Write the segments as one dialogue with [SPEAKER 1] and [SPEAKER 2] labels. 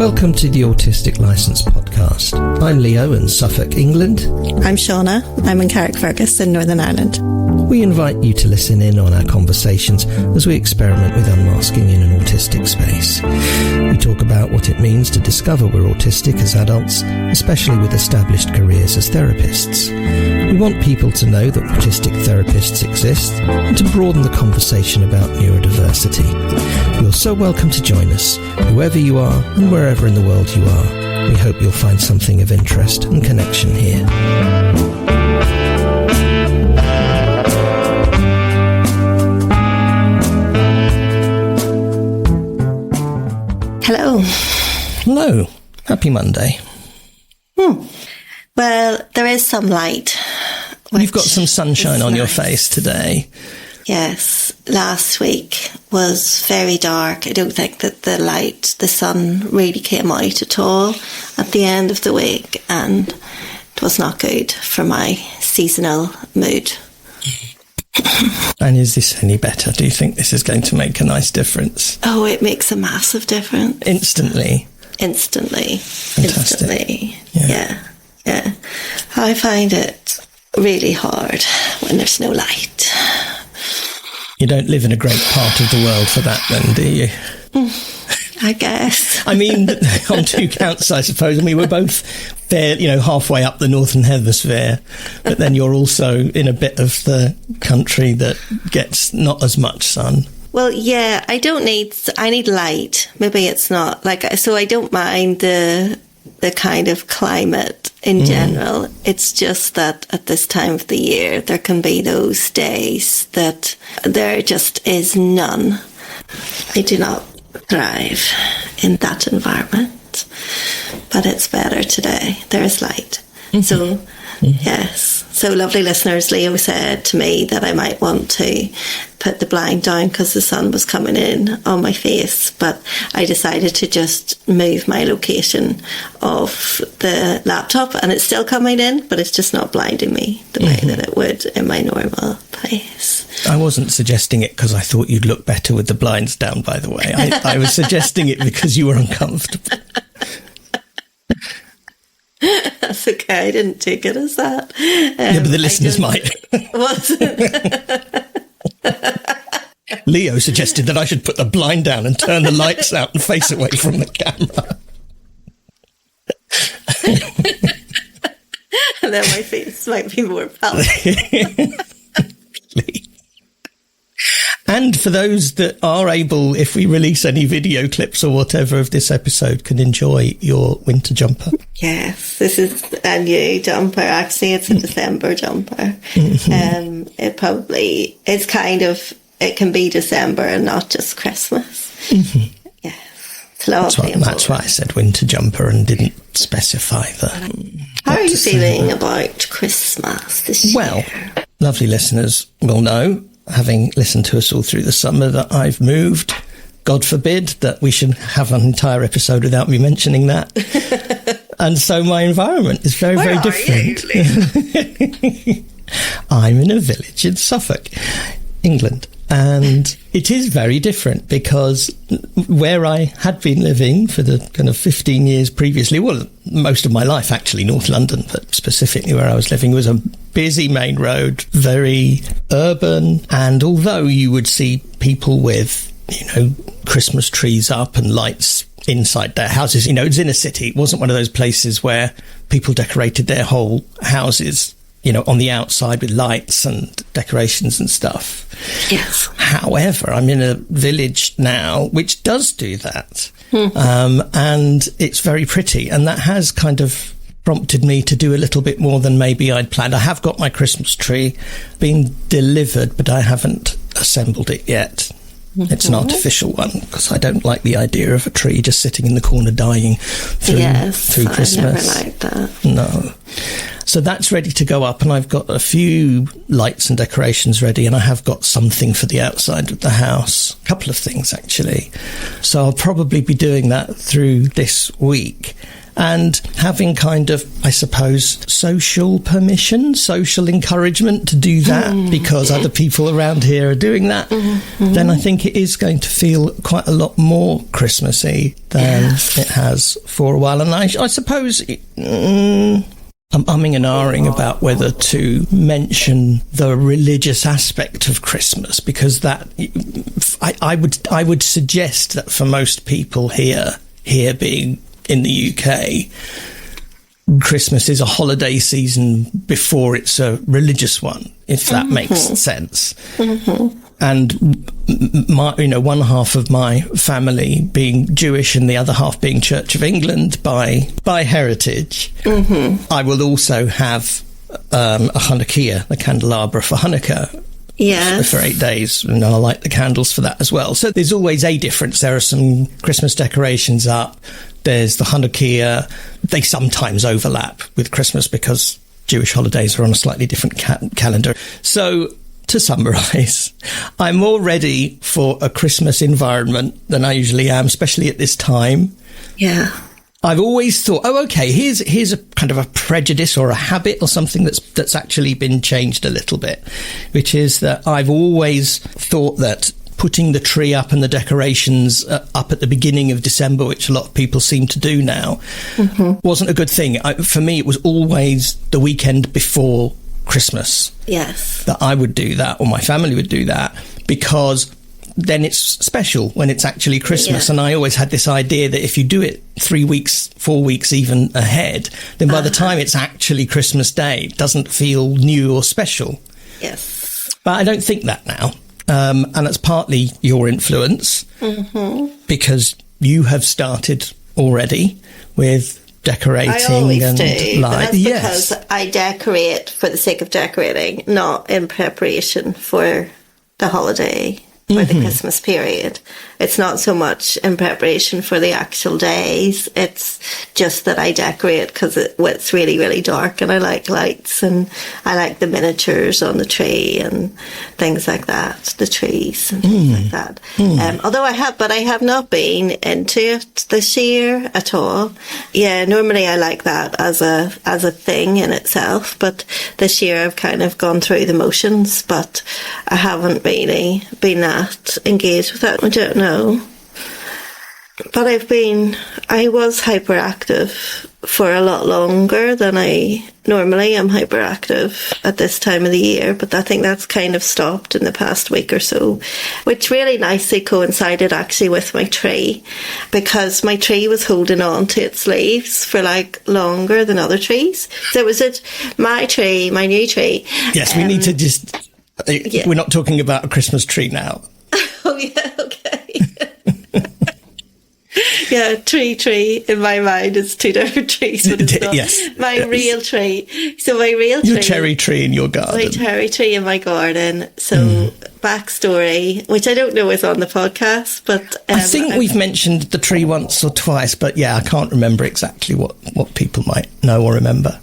[SPEAKER 1] Welcome to the Autistic Licence podcast. I'm Leo in Suffolk, England.
[SPEAKER 2] I'm Siana. I'm in Carrickfergus in Northern Ireland.
[SPEAKER 1] We invite you to listen in on our conversations as we experiment with unmasking in an autistic space. We talk about what it means to discover we're autistic as adults, especially with established careers as therapists. We want people to know that autistic therapists exist and to broaden the conversation about neurodiversity. You're so welcome to join us, whoever you are and wherever in the world you are. We hope you'll find something of interest and connection here.
[SPEAKER 2] Hello.
[SPEAKER 1] Hello. Happy Monday.
[SPEAKER 2] Well, there is some light.
[SPEAKER 1] You've got some sunshine on your face today.
[SPEAKER 2] Yes. Last week was very dark. I don't think that the sun really came out at all at the end of the week, and it was not good for my seasonal mood.
[SPEAKER 1] And is this any better? Do you think this is going to make a nice difference?
[SPEAKER 2] Oh, it makes a massive difference.
[SPEAKER 1] Instantly. Fantastic.
[SPEAKER 2] Instantly. Yeah. I find it really hard when there's no light.
[SPEAKER 1] You don't live in a great part of the world for that then, do you?
[SPEAKER 2] I guess.
[SPEAKER 1] I mean, on two counts, I suppose. I mean, we're both fair, halfway up the Northern Hemisphere, but then you're also in a bit of the country that gets not as much sun.
[SPEAKER 2] Well, yeah, I need light. Maybe it's not so I don't mind the kind of climate in general. It's just that at this time of the year, there can be those days that there just is none. I do not thrive in that environment, but it's better today. There is light. So, yes. So, lovely listeners, Leo said to me that I might want to put the blind down because the sun was coming in on my face, but I decided to just move my location of the laptop, and it's still coming in, but it's just not blinding me the way that it would in my normal place.
[SPEAKER 1] I wasn't suggesting it because I thought you'd look better with the blinds down, by the way. I was suggesting it because you were uncomfortable.
[SPEAKER 2] That's okay, I didn't take it as that.
[SPEAKER 1] Yeah, but the listeners might. Leo suggested that I should put the blind down and turn the lights out and face away from the camera.
[SPEAKER 2] And then my face might be more palatable.
[SPEAKER 1] Please. And for those that are able, if we release any video clips or whatever of this episode, can enjoy your winter jumper.
[SPEAKER 2] Yes, this is a new jumper. Actually, it's a December jumper. It can be December and not just Christmas. Yes, it's lovely.
[SPEAKER 1] That's why I said winter jumper and didn't specify
[SPEAKER 2] How are you feeling about Christmas this year?
[SPEAKER 1] Well, lovely listeners will know, having listened to us all through the summer, that I've moved. God forbid that we should have an entire episode without me mentioning that. And so my environment is very, very different. I'm in a village in Suffolk, England. And it is very different because where I had been living for the kind of 15 years previously, well, most of my life actually, North London, but specifically where I was living was a busy main road, very urban. And although you would see people with, Christmas trees up and lights inside their houses, it's in a city. It wasn't one of those places where people decorated their whole houses on the outside with lights and decorations and stuff.
[SPEAKER 2] Yes.
[SPEAKER 1] However, I'm in a village now which does do that. And it's very pretty. And that has kind of prompted me to do a little bit more than maybe I'd planned. I have got my Christmas tree being delivered, but I haven't assembled it yet. It's an artificial one because I don't like the idea of a tree just sitting in the corner dying through Christmas.
[SPEAKER 2] I never liked that.
[SPEAKER 1] No. So that's ready to go up, and I've got a few lights and decorations ready, and I have got something for the outside of the house. A couple of things, actually. So I'll probably be doing that through this week. and having kind of, I suppose, social permission, social encouragement to do that because other people around here are doing that, then I think it is going to feel quite a lot more Christmassy than it has for a while. And I suppose I'm umming and ahhing about whether to mention the religious aspect of Christmas, because that I would suggest that for most people here being in the UK, Christmas is a holiday season before it's a religious one, if that makes sense. And one half of my family being Jewish and the other half being Church of England by heritage, I will also have a Hanukkah, the candelabra for Hanukkah, for 8 days, and I light the candles for that as well. So there's always a difference. There are some Christmas decorations up. There's the Hanukkah. They sometimes overlap with Christmas because Jewish holidays are on a slightly different calendar. So, to summarise, I'm more ready for a Christmas environment than I usually am, especially at this time.
[SPEAKER 2] Yeah.
[SPEAKER 1] I've always thought, here's a kind of a prejudice or a habit or something that's actually been changed a little bit, which is that I've always thought that putting the tree up and the decorations up at the beginning of December, which a lot of people seem to do now, wasn't a good thing. For me, it was always the weekend before Christmas.
[SPEAKER 2] Yes.
[SPEAKER 1] That I would do that, or my family would do that, because then it's special when it's actually Christmas. And I always had this idea that if you do it 3 weeks, 4 weeks even ahead, then by the time it's actually Christmas Day, it doesn't feel new or special.
[SPEAKER 2] Yes.
[SPEAKER 1] But I don't think that now. And that's partly your influence, because you have started already with decorating.
[SPEAKER 2] I always
[SPEAKER 1] and
[SPEAKER 2] do, but that's
[SPEAKER 1] yes.
[SPEAKER 2] because I decorate for the sake of decorating, not in preparation for the holiday or the Christmas period. It's not so much in preparation for the actual days. It's just that I decorate because it's really, really dark, and I like lights, and I like the miniatures on the tree and things like that, the trees and things like that. Although I have not been into it this year at all. Yeah, normally I like that as a thing in itself, but this year I've kind of gone through the motions, but I haven't really been that engaged with it. I don't know. But I was hyperactive for a lot longer than I normally am hyperactive at this time of the year, but I think that's kind of stopped in the past week or so, which really nicely coincided actually with my tree, because my tree was holding on to its leaves for longer than other trees. So it was my tree, my new tree.
[SPEAKER 1] Yes, we need to just... We're not talking about a Christmas tree now.
[SPEAKER 2] Oh, yeah, okay. Yeah, tree. In my mind, it's two different trees, but it's not.
[SPEAKER 1] Yes.
[SPEAKER 2] My real tree. So my real tree.
[SPEAKER 1] Your cherry tree in your garden.
[SPEAKER 2] My cherry tree in my garden. So backstory, which I don't know is on the podcast, but...
[SPEAKER 1] I think we've mentioned the tree once or twice, but yeah, I can't remember exactly what people might know or remember.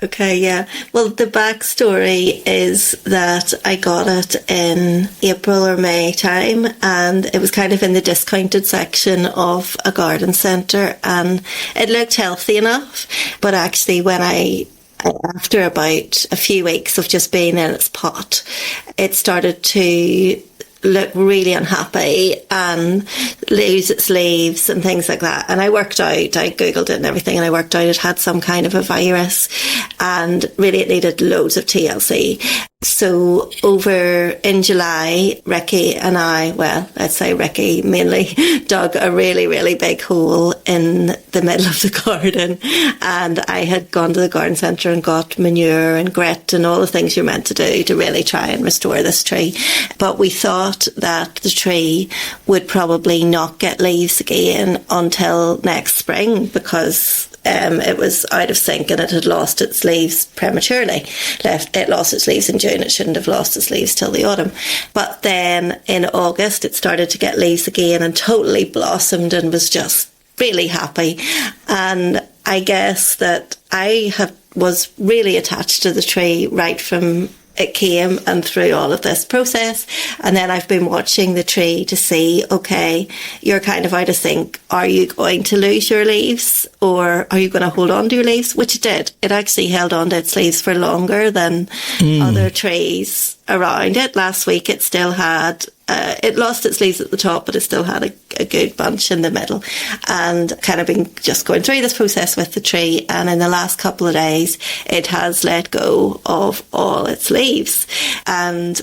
[SPEAKER 2] Okay, yeah. Well, the backstory is that I got it in April or May time, and it was kind of in the discounted section of a garden centre, and it looked healthy enough. But actually, after about a few weeks of just being in its pot, it started to look really unhappy and lose its leaves and things like that. And I worked out, I googled it and everything, and I worked out it had some kind of a virus, and really it needed loads of TLC. So over in July, Ricky and I, well, let's say Ricky mainly, dug a really, really big hole in the middle of the garden. And I had gone to the garden centre and got manure and grit and all the things you're meant to do to really try and restore this tree. But we thought that the tree would probably not get leaves again until next spring, because it was out of sync and it had lost its leaves prematurely. It lost its leaves in June. It shouldn't have lost its leaves till the autumn. But then in August, it started to get leaves again and totally blossomed and was just really happy. And I guess that I was really attached to the tree right from it came and through all of this process. And then I've been watching the tree to see, okay, you're kind of out of sync. Are you going to lose your leaves, or are you going to hold on to your leaves? Which it did. It actually held on to its leaves for longer than other trees around it. Last week it still had, it lost its leaves at the top, but it still had a good bunch in the middle, and kind of been just going through this process with the tree. And in the last couple of days, it has let go of all its leaves. And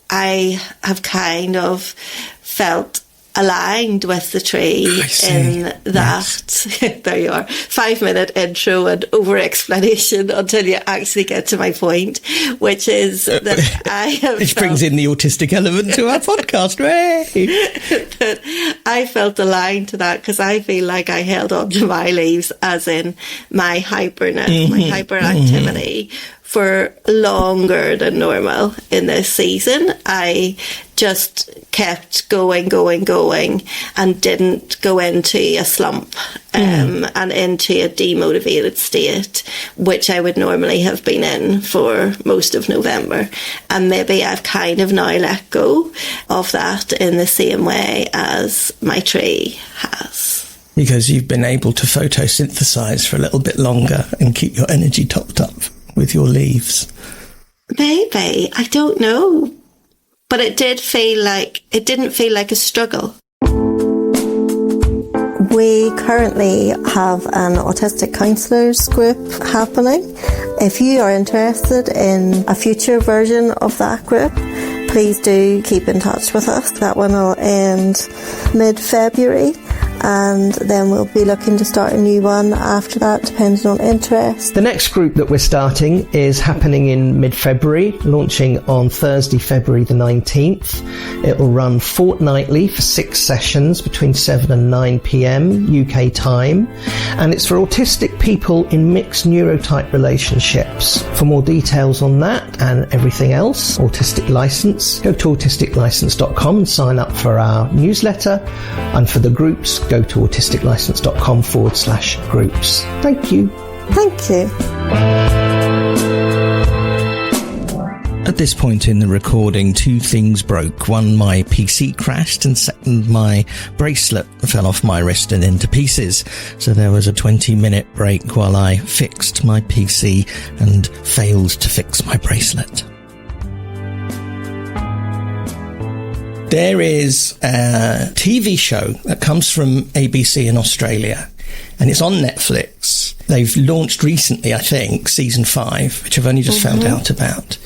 [SPEAKER 2] I have kind of felt aligned with the tree in that. Yes. There you are. 5-minute intro and over explanation until you actually get to my point, which is that I have
[SPEAKER 1] which brings in the autistic element to our podcast, right?
[SPEAKER 2] That I felt aligned to that, because I feel like I held on to my leaves, as in my hyperness, my hyperactivity, for longer than normal in this season. I just kept going, and didn't go into a slump and into a demotivated state, which I would normally have been in for most of November. And maybe I've kind of now let go of that in the same way as my tree has.
[SPEAKER 1] Because you've been able to photosynthesize for a little bit longer and keep your energy topped up with your leaves.
[SPEAKER 2] Maybe. I don't know. But it didn't feel like a struggle. We currently have an autistic counsellors group happening. If you are interested in a future version of that group, please do keep in touch with us. That one will end mid-February, and then we'll be looking to start a new one after that, depending on interest.
[SPEAKER 1] The next group that we're starting is happening in mid-February, launching on Thursday, February the 19th. It will run fortnightly for 6 sessions between 7 and 9 p.m. UK time, and it's for autistic people in mixed neurotype relationships. For more details on that and everything else, Autistic License, go to autisticlicense.com and sign up for our newsletter, and for the groups, go to autisticlicense.com/groups. Thank you.
[SPEAKER 2] Thank you.
[SPEAKER 1] At this point in the recording, 2 things broke. One, my PC crashed, and second, my bracelet fell off my wrist and into pieces. So there was a 20-minute break while I fixed my PC and failed to fix my bracelet. There is a TV show that comes from ABC in Australia, and it's on Netflix. They've launched recently, I think, season 5, which I've only just found out about.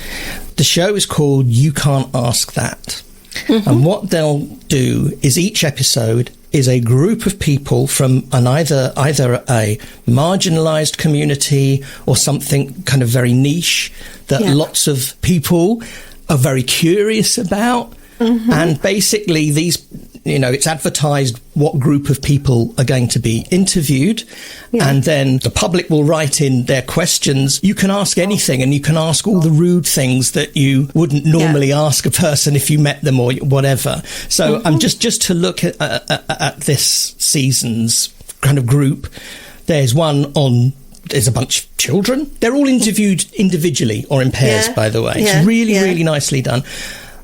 [SPEAKER 1] The show is called You Can't Ask That. And what they'll do is each episode is a group of people from either a marginalised community or something kind of very niche that lots of people are very curious about. And basically these, it's advertised what group of people are going to be interviewed. And then the public will write in their questions. You can ask anything, and you can ask all the rude things that you wouldn't normally ask a person if you met them or whatever. So I'm just to look at this season's kind of group. There's a bunch of children. They're all interviewed individually or in pairs, by the way. It's really nicely done.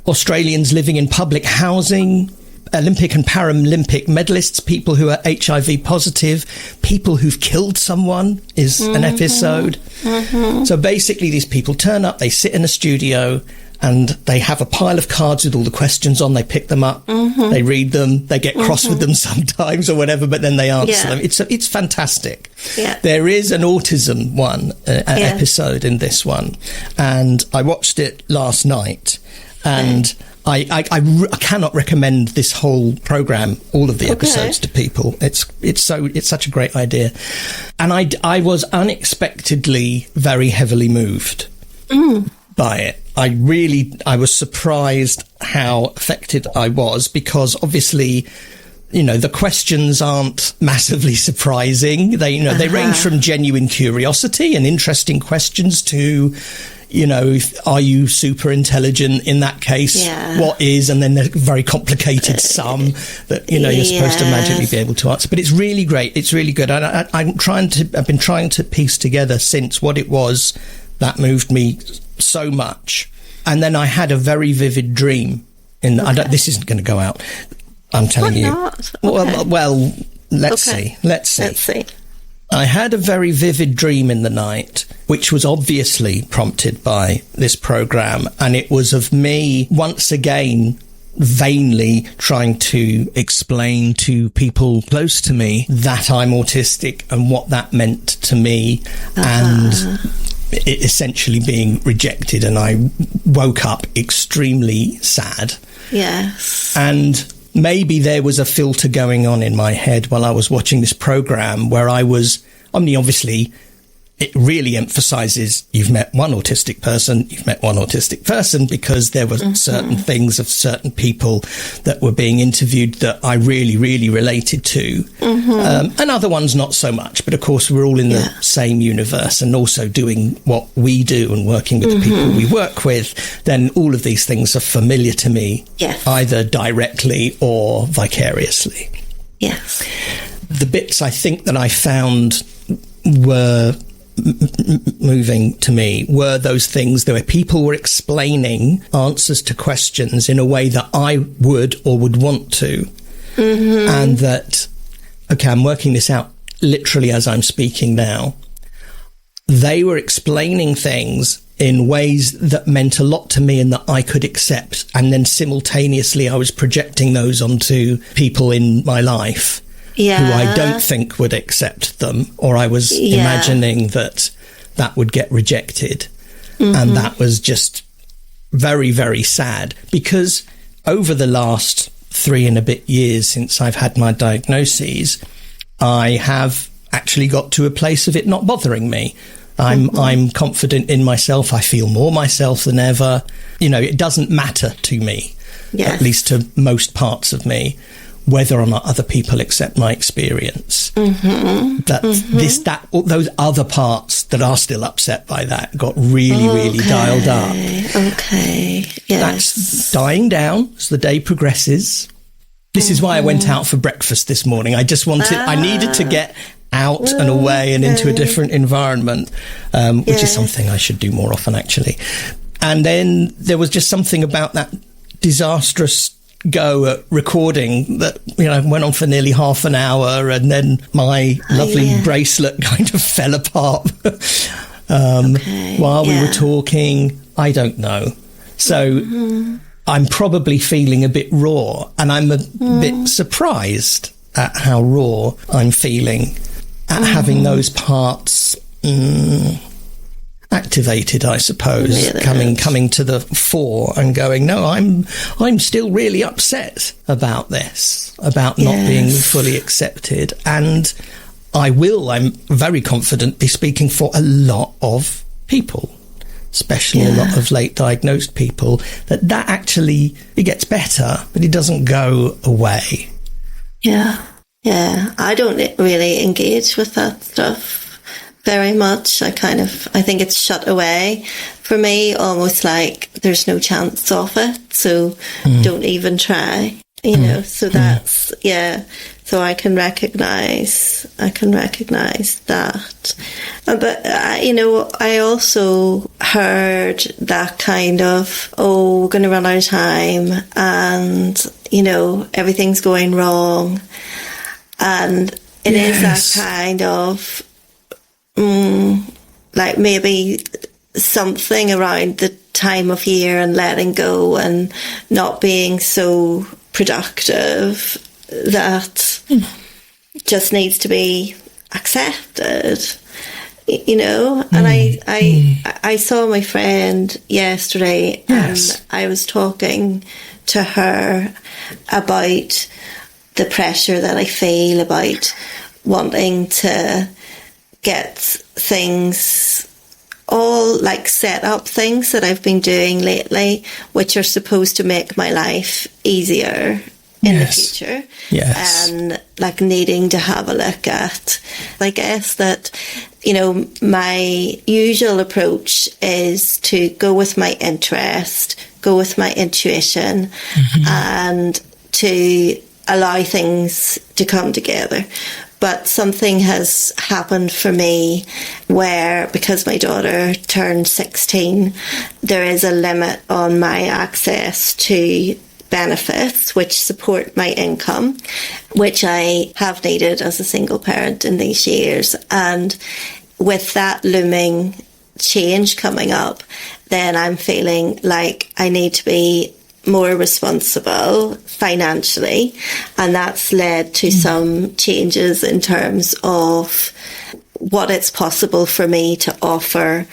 [SPEAKER 1] Australians living in public housing, Olympic and Paralympic medalists, people who are HIV positive, people who've killed someone is an episode. So basically these people turn up, they sit in a studio, and they have a pile of cards with all the questions on. They pick them up, they read them, they get cross with them sometimes or whatever, but then they answer them. It's fantastic. There is an autism episode in this one, and I watched it last night. And I cannot recommend this whole program, all of the episodes, to people. It's such a great idea, and I was unexpectedly very heavily moved by it. I was surprised how affected I was, because obviously, the questions aren't massively surprising. They range from genuine curiosity and interesting questions to, are you super intelligent? In that case, what is? And then the very complicated sum that, you're supposed to magically be able to answer. But it's really great. It's really good. I've been trying to piece together since what it was that moved me so much. And then I had a very vivid dream. This isn't going to go out. I'm telling you.
[SPEAKER 2] Not? Okay.
[SPEAKER 1] Well, let's see. Let's see. I had a very vivid dream in the night, which was obviously prompted by this program. And it was of me once again vainly trying to explain to people close to me that I'm autistic and what that meant to me, and it essentially being rejected. And I woke up extremely sad.
[SPEAKER 2] Yes.
[SPEAKER 1] And maybe there was a filter going on in my head while I was watching this program where obviously it really emphasizes you've met one autistic person, because there were certain things of certain people that were being interviewed that I really, really related to. And other ones not so much. But of course, we're all in the same universe and also doing what we do and working with the people we work with. Then all of these things are familiar to me, either directly or vicariously.
[SPEAKER 2] Yes.
[SPEAKER 1] The bits I think that I found were moving to me were those things where people were explaining answers to questions in a way that I would or would want to. And that, okay, I'm working this out literally as I'm speaking now. They were explaining things in ways that meant a lot to me and that I could accept. And then simultaneously, I was projecting those onto people in my life who I don't think would accept them, or I was imagining that would get rejected. And that was just very, very sad, because over the last 3 and a bit years since I've had my diagnoses, I have actually got to a place of it not bothering me. I'm confident in myself. I feel more myself than ever. It doesn't matter to me, at least to most parts of me, whether or not other people accept my experience. Those other parts that are still upset by that got really, really dialed up.
[SPEAKER 2] Okay. Yes.
[SPEAKER 1] That's dying down as the day progresses. This is why I went out for breakfast this morning. I needed to get out and away and into a different environment, which is something I should do more often, actually. And then there was just something about that disastrous go at recording that went on for nearly half an hour, and then my lovely bracelet kind of fell apart while we were talking. I don't know. So I'm probably feeling a bit raw, and I'm a bit surprised at how raw I'm feeling at having those parts activated, I suppose, coming to the fore and going, no, I'm still really upset about this, about not being fully accepted. And I'm very confident, be speaking for a lot of people, especially a lot of late diagnosed people, that actually, it gets better, but it doesn't go away.
[SPEAKER 2] Yeah. I don't really engage with that stuff very much. I think it's shut away for me, almost like there's no chance of it, so don't even try, so that's, so I can recognize that. But, I also heard that kind of, we're going to run out of time, and, everything's going wrong. And it is that kind of, like maybe something around the time of year and letting go and not being so productive that just needs to be accepted, And I saw my friend yesterday, and I was talking to her about the pressure that I feel about wanting to get things all like set up, things that I've been doing lately, which are supposed to make my life easier in the future. And like needing to have a look at, I guess that, my usual approach is to go with my interest, go with my intuition, and to allow things to come together. But something has happened for me where, because my daughter turned 16, there is a limit on my access to benefits which support my income, which I have needed as a single parent in these years. And with that looming change coming up, then I'm feeling like I need to be more responsible financially, and that's led to some changes in terms of what it's possible for me to offer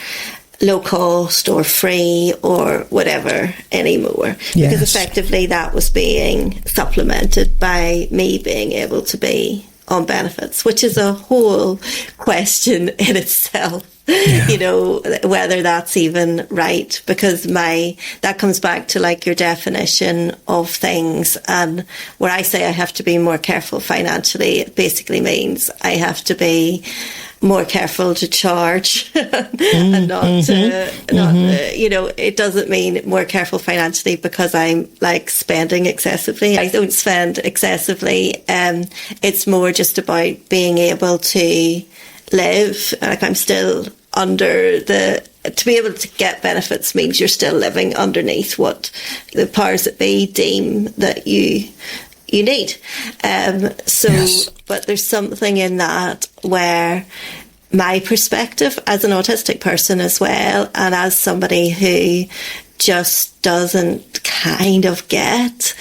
[SPEAKER 2] low cost or free or whatever anymore.
[SPEAKER 1] Yes.
[SPEAKER 2] Because effectively that was being supplemented by me being able to be on benefits, which is a whole question in itself. Yeah. You know, whether that's even right, because that comes back to like your definition of things. And where I say I have to be more careful financially, it basically means I have to be more careful to charge and not, you know, it doesn't mean more careful financially because I'm like spending excessively. I don't spend excessively. It's more just about being able to live. Like I'm still under to be able to get benefits means you're still living underneath what the powers that be deem that you need. Yes. But there's something in that where my perspective as an autistic person as well, and as somebody who just doesn't kind of get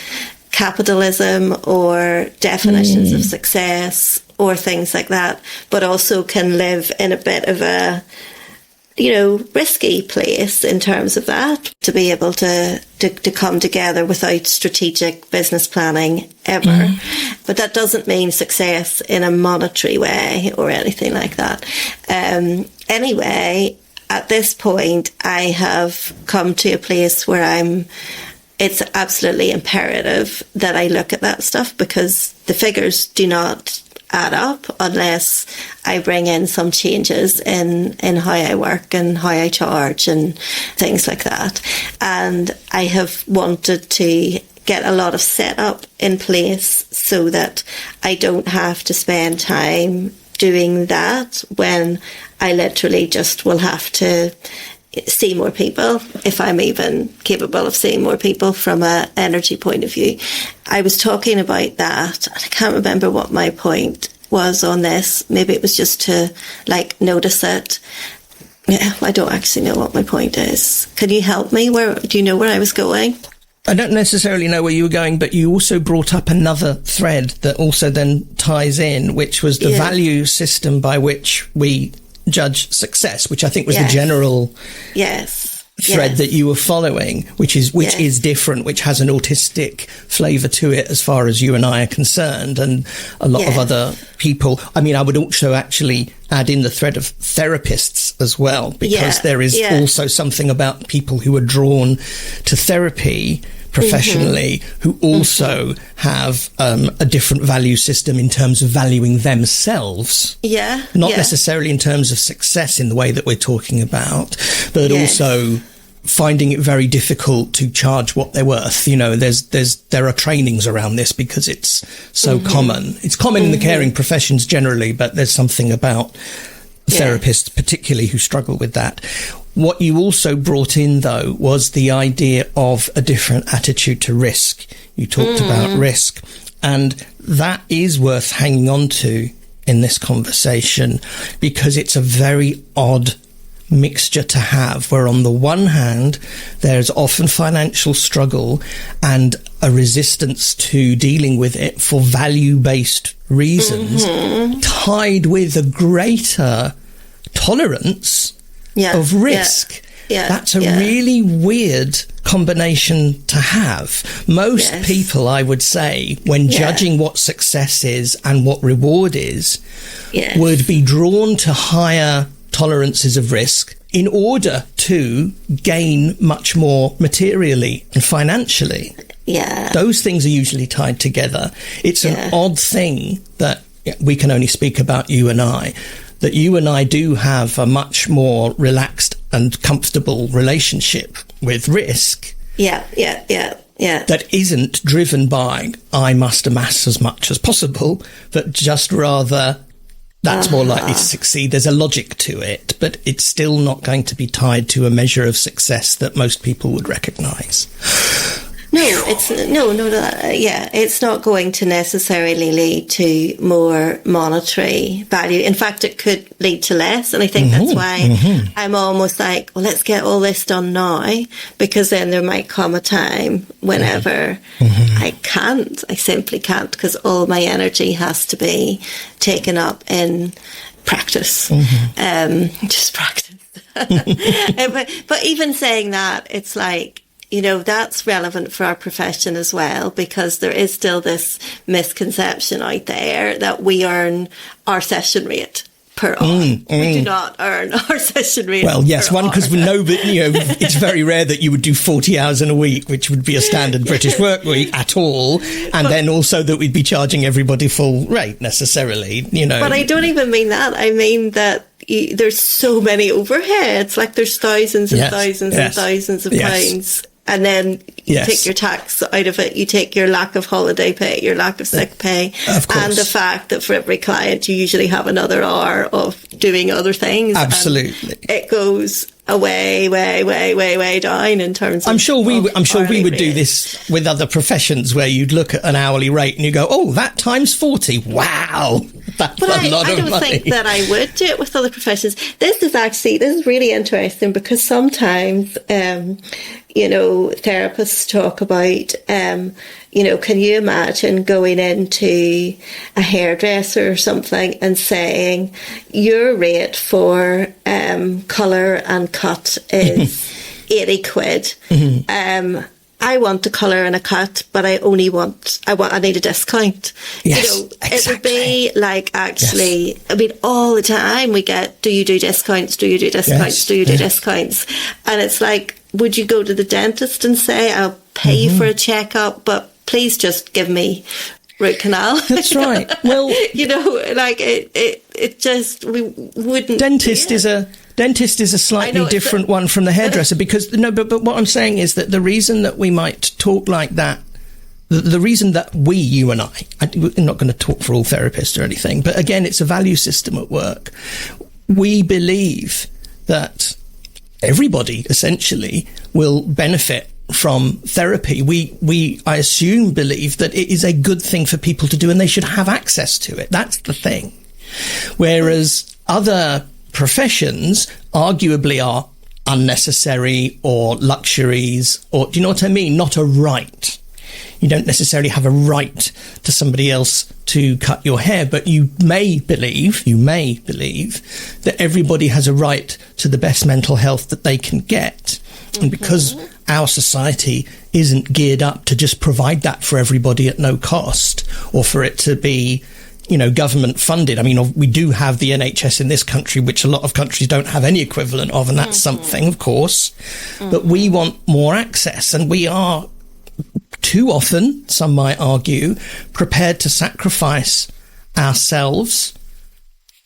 [SPEAKER 2] capitalism or definitions of success or things like that, but also can live in a bit of a, you know, risky place in terms of that, to be able to come together without strategic business planning ever. But that doesn't mean success in a monetary way or anything like that. Anyway, at this point, I have come to a place where it's absolutely imperative that I look at that stuff, because the figures do not add up unless I bring in some changes in how I work and how I charge and things like that. And I have wanted to get a lot of setup in place so that I don't have to spend time doing that when I literally just will have to see more people, if I'm even capable of seeing more people from an energy point of view. I was talking about that. I can't remember what my point was on this. Maybe it was just to like notice it. Yeah, I don't actually know what my point is. Can you help me? Do you know where I was going?
[SPEAKER 1] I don't necessarily know where you were going, but you also brought up another thread that also then ties in, which was the value system by which we judge success, which I think was the general thread that you were following, which is different, which has an autistic flavour to it as far as you and I are concerned, and a lot of other people. I mean, I would also actually add in the thread of therapists as well, because there is also something about people who are drawn to therapy professionally, who also have a different value system in terms of valuing themselves. Not necessarily in terms of success in the way that we're talking about, but also finding it very difficult to charge what they're worth. You know, there are trainings around this because it's so common. It's common in the caring professions generally, but there's something about therapists particularly who struggle with that. What you also brought in, though, was the idea of a different attitude to risk. You talked about risk, and that is worth hanging on to in this conversation, because it's a very odd mixture to have, where on the one hand there's often financial struggle and a resistance to dealing with it for value-based reasons, tied with a greater tolerance of risk. That's a really weird combination to have. Most people, I would say, when judging what success is and what reward is, would be drawn to higher tolerances of risk in order to gain much more materially and financially. Those things are usually tied together. It's an odd thing that we can only speak about, you and I, that you and I do have a much more relaxed and comfortable relationship with risk. that isn't driven by, I must amass as much as possible, but just rather that's more likely to succeed. There's a logic to it, but it's still not going to be tied to a measure of success that most people would recognise.
[SPEAKER 2] It's not going to necessarily lead to more monetary value. In fact, it could lead to less, and I think that's why I'm almost like, well, let's get all this done now, because then there might come a time whenever I simply can't, because all my energy has to be taken up in practice, just practice. but even saying that, it's like, you know, that's relevant for our profession as well, because there is still this misconception out there that we earn our session rate per hour. We do not earn our session rate.
[SPEAKER 1] Well, yes, because we know that, you know, it's very rare that you would do 40 hours in a week, which would be a standard British work week at all, and then also that we'd be charging everybody full rate necessarily, you know.
[SPEAKER 2] But I don't even mean that. I mean that there's so many overheads, like there's thousands and thousands and thousands of pounds. And then you take your tax out of it, you take your lack of holiday pay, your lack of sick pay, and the fact that for every client you usually have another hour of doing other things.
[SPEAKER 1] Absolutely.
[SPEAKER 2] And it goes way down in terms of...
[SPEAKER 1] I'm sure we would do this with other professions, where you'd look at an hourly rate and you go, oh, that times 40. Wow. That's a lot of money.
[SPEAKER 2] I don't think that I would do it with other professions. This is really interesting, because sometimes, you know, therapists talk about, you know, can you imagine going into a hairdresser or something and saying your rate for colour and cut is 80 quid. I want a colour and a cut, but I need a discount.
[SPEAKER 1] Yes,
[SPEAKER 2] you know,
[SPEAKER 1] exactly.
[SPEAKER 2] It would be like, actually, I mean, all the time we get, do you do discounts? Do you do discounts? Do you do discounts? And it's like, would you go to the dentist and say, I'll pay you for a checkup, but please just give me root canal?
[SPEAKER 1] That's right. Well,
[SPEAKER 2] you know, like it just, we wouldn't.
[SPEAKER 1] Dentist is a slightly different one from the hairdresser, because but what I'm saying is that the reason that we might talk like that, the reason that you and I'm not going to talk for all therapists or anything, but again, it's a value system at work. We believe that everybody essentially will benefit from therapy. I assume believe that it is a good thing for people to do, and they should have access to it. That's the thing. Whereas other professions arguably are unnecessary or luxuries, or do you know what I mean? Not a right. You don't necessarily have a right to somebody else to cut your hair, but you may believe that everybody has a right to the best mental health that they can get. And because our society isn't geared up to just provide that for everybody at no cost, or for it to be, you know, government funded. I mean, we do have the NHS in this country, which a lot of countries don't have any equivalent of, and that's something, of course. But we want more access, and we are too often, some might argue, prepared to sacrifice ourselves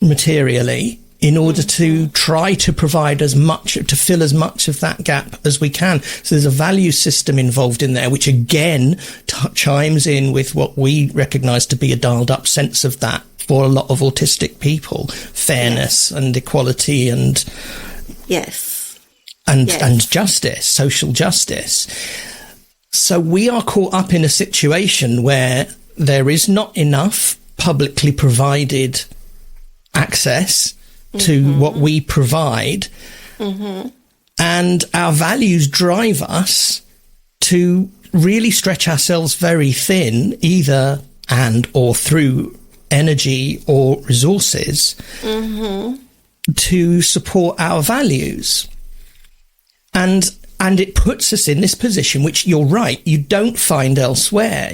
[SPEAKER 1] materially in order to try to provide to fill as much of that gap as we can. So there's a value system involved in there, which again chimes in with what we recognise to be a dialed up sense of that for a lot of autistic people: fairness and equality and and justice, social justice. So we are caught up in a situation where there is not enough publicly provided access to what we provide, and our values drive us to really stretch ourselves very thin, either or through energy or resources, to support our values. And it puts us in this position, which, you're right, you don't find elsewhere.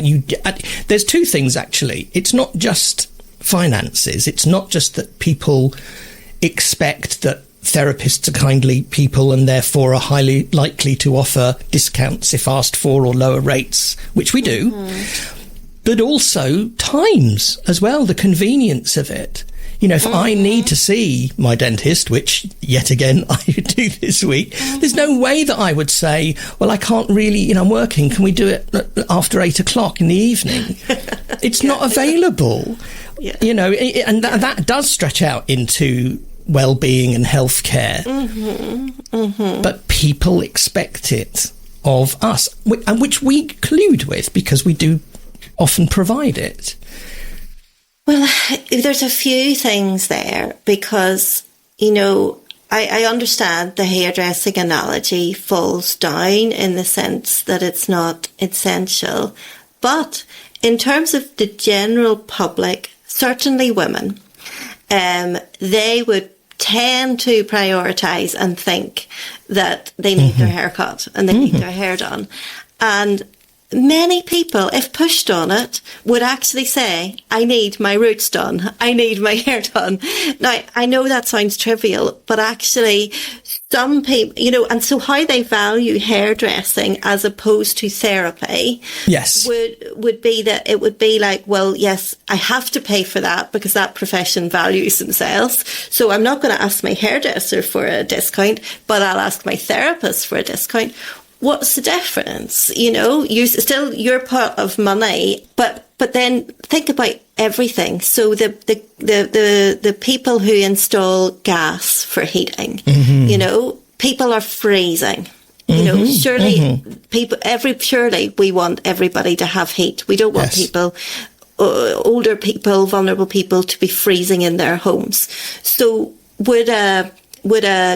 [SPEAKER 1] There's two things, actually. It's not just finances. It's not just that people expect that therapists are kindly people and therefore are highly likely to offer discounts if asked for, or lower rates, which we do, but also times as well, the convenience of it. You know, if I need to see my dentist, which yet again I do this week, there's no way that I would say, well, I can't really, you know, I'm working. Can we do it after 8 o'clock in the evening? It's not available, you know, and that does stretch out into well-being and healthcare. But people expect it of us, and which we collude with because we do often provide it.
[SPEAKER 2] Well, there's a few things there because, you know, I understand the hairdressing analogy falls down in the sense that it's not essential. But in terms of the general public, certainly women, they would tend to prioritise and think that they need their hair cut and they need their hair done. And many people, if pushed on it, would actually say, I need my roots done. I need my hair done. Now, I know that sounds trivial, but actually some people, you know, and so how they value hairdressing as opposed to therapy would be that it would be like, well, yes, I have to pay for that because that profession values themselves. So I'm not going to ask my hairdresser for a discount, but I'll ask my therapist for a discount. What's the difference? You know, your pot of money, but then think about everything. So the people who install gas for heating, you know, people are freezing. You know, surely surely we want everybody to have heat. We don't want people, older people, vulnerable people to be freezing in their homes. So would a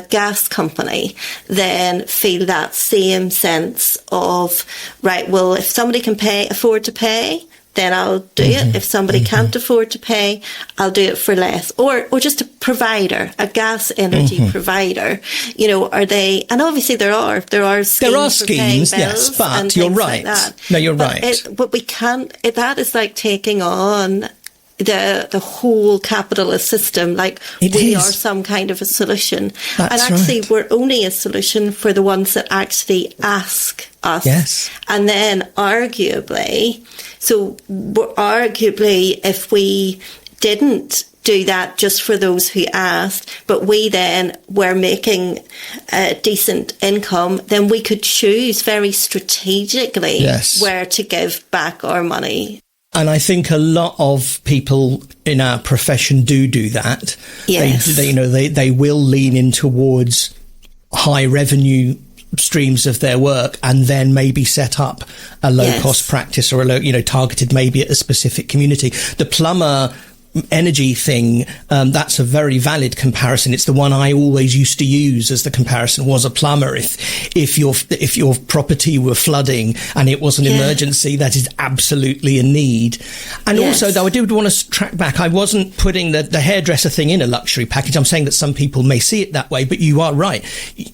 [SPEAKER 2] gas company then feel that same sense of, right, well, if somebody can afford to pay, then I'll do it. If somebody can't afford to pay, I'll do it for less. Or just a provider, a gas energy provider. You know, are they, and obviously there are schemes,
[SPEAKER 1] yes, but you're right.
[SPEAKER 2] Like
[SPEAKER 1] no, you're right.
[SPEAKER 2] But we can't, that is like taking on the whole capitalist system, like we are some kind of a solution.
[SPEAKER 1] That's
[SPEAKER 2] and actually
[SPEAKER 1] right.
[SPEAKER 2] We're only a solution for the ones that actually ask us.
[SPEAKER 1] Yes.
[SPEAKER 2] And then arguably, if we didn't do that just for those who asked, but we then were making a decent income, then we could choose very strategically where to give back our money.
[SPEAKER 1] And I think a lot of people in our profession do that.
[SPEAKER 2] Yes.
[SPEAKER 1] They will lean in towards high revenue streams of their work and then maybe set up a low cost practice or targeted maybe at a specific community. The plumber energy thing, that's a very valid comparison. It's the one I always used to use as the comparison was a plumber. If your property were flooding and it was an emergency, that is absolutely a need. And also, though, I did want to track back. I wasn't putting the hairdresser thing in a luxury package. I'm saying that some people may see it that way, but you are right.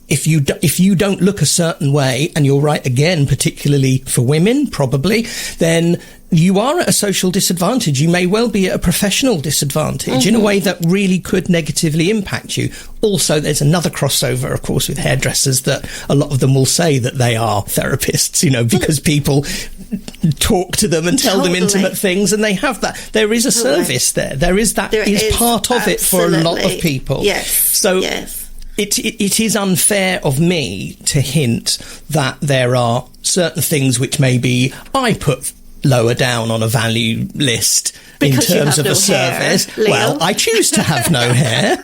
[SPEAKER 1] If you don't look a certain way, and you're right again, particularly for women, probably, then you are at a social disadvantage. You may well be at a professional disadvantage in a way that really could negatively impact you. Also, there's another crossover, of course, with hairdressers, that a lot of them will say that they are therapists, because people talk to them and tell them intimate things, and they have that. There is a service there. There is part of it for a lot of people.
[SPEAKER 2] Yes.
[SPEAKER 1] So it is unfair of me to hint that there are certain things which maybe I put lower down on a value list because in terms of a service. Well, I choose to have no hair.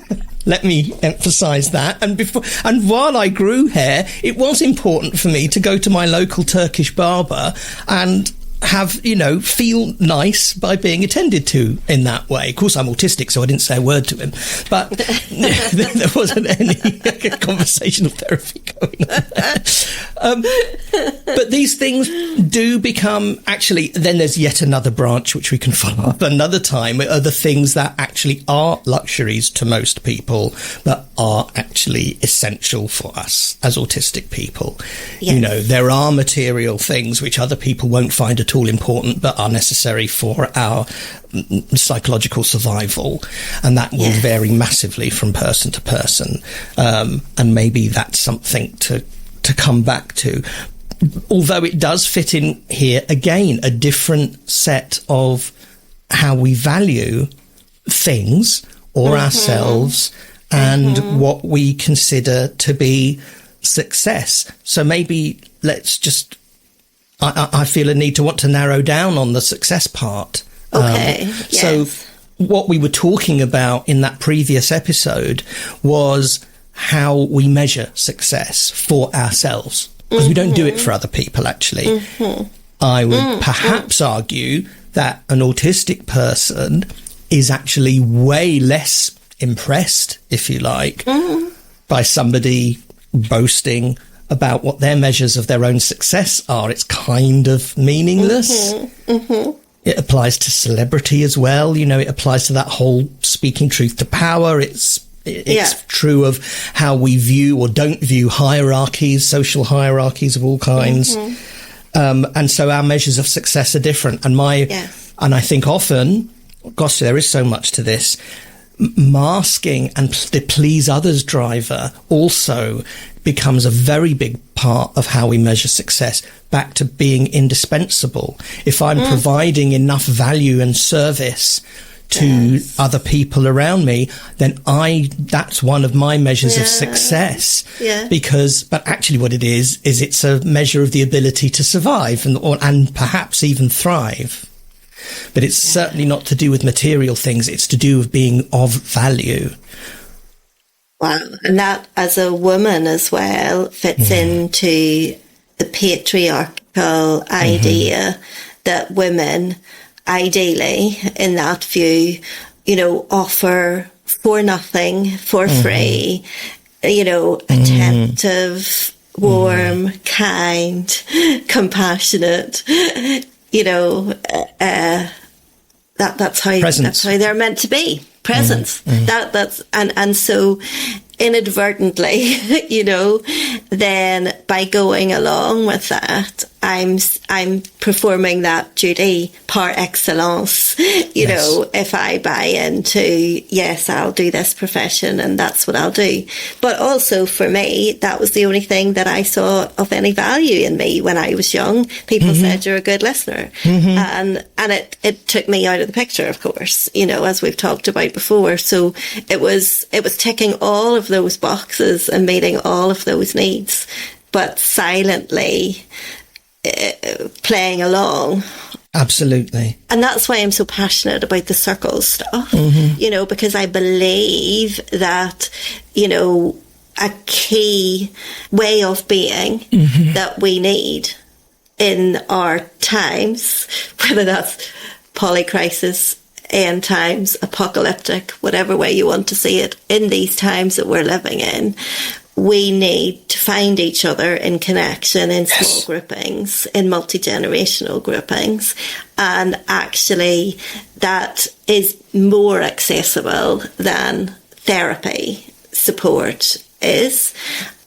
[SPEAKER 1] Let me emphasise that. And while I grew hair, it was important for me to go to my local Turkish barber and have, feel nice by being attended to in that way. Of course, I'm autistic, so I didn't say a word to him, but there wasn't any conversational therapy going on there. But these things do become, actually, then there's yet another branch which we can follow up another time, are the things that actually are luxuries to most people, but are actually essential for us as autistic people. Yes. There are material things which other people won't find at all important, but are necessary for our psychological survival, and that will vary massively from person to person, and maybe that's something to come back to. Although it does fit in here again, a different set of how we value things or ourselves and what we consider to be success. So maybe let's just, I feel a need to want to narrow down on the success part.
[SPEAKER 2] Okay.
[SPEAKER 1] So what we were talking about in that previous episode was how we measure success for ourselves, because we don't do it for other people, actually. I would perhaps argue that an autistic person is actually way less impressed, if you like, by somebody boasting about what their measures of their own success are. It's kind of meaningless. It applies to celebrity as well. You know, it applies to that whole speaking truth to power. It's true of how we view or don't view hierarchies, social hierarchies of all kinds. And so our measures of success are different. And and I think often, gosh, there is so much to this, masking and the please others driver also becomes a very big part of how we measure success, back to being indispensable. If I'm providing enough value and service to other people around me, then that's one of my measures of success. But actually what it is it's a measure of the ability to survive and perhaps even thrive. But it's certainly not to do with material things. It's to do with being of value.
[SPEAKER 2] Wow. And that, as a woman as well, fits into the patriarchal idea that women, ideally, in that view, you know, offer for nothing, for free, you know, attentive, warm, kind, compassionate, you know, that's how they're meant to be. Presence. And so inadvertently, you know, then by going along with that, I'm performing that duty par excellence. You know, if I buy into, yes, I'll do this profession and that's what I'll do. But also for me, that was the only thing that I saw of any value in me when I was young. People said you're a good listener. And it took me out of the picture, of course, you know, as we've talked about before. So it was ticking all of those boxes and meeting all of those needs, but silently playing along.
[SPEAKER 1] Absolutely.
[SPEAKER 2] And that's why I'm so passionate about the circle stuff, you know, because I believe that, you know, a key way of being that we need in our times, whether that's polycrisis, end times, apocalyptic, whatever way you want to see it, in these times that we're living in, we need to find each other in connection, in small groupings, in multi-generational groupings. And actually, that is more accessible than therapy support is.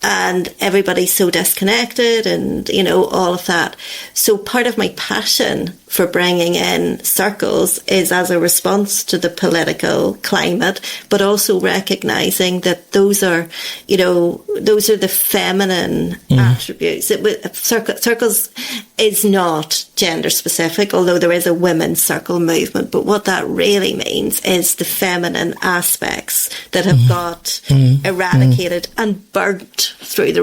[SPEAKER 2] And everybody's so disconnected and, you know, all of that. So part of my passion for bringing in circles is as a response to the political climate, but also recognizing that those are, you know, those are the feminine attributes. Circles is not gender specific, although there is a women's circle movement. But what that really means is the feminine aspects that have got eradicated and burnt through the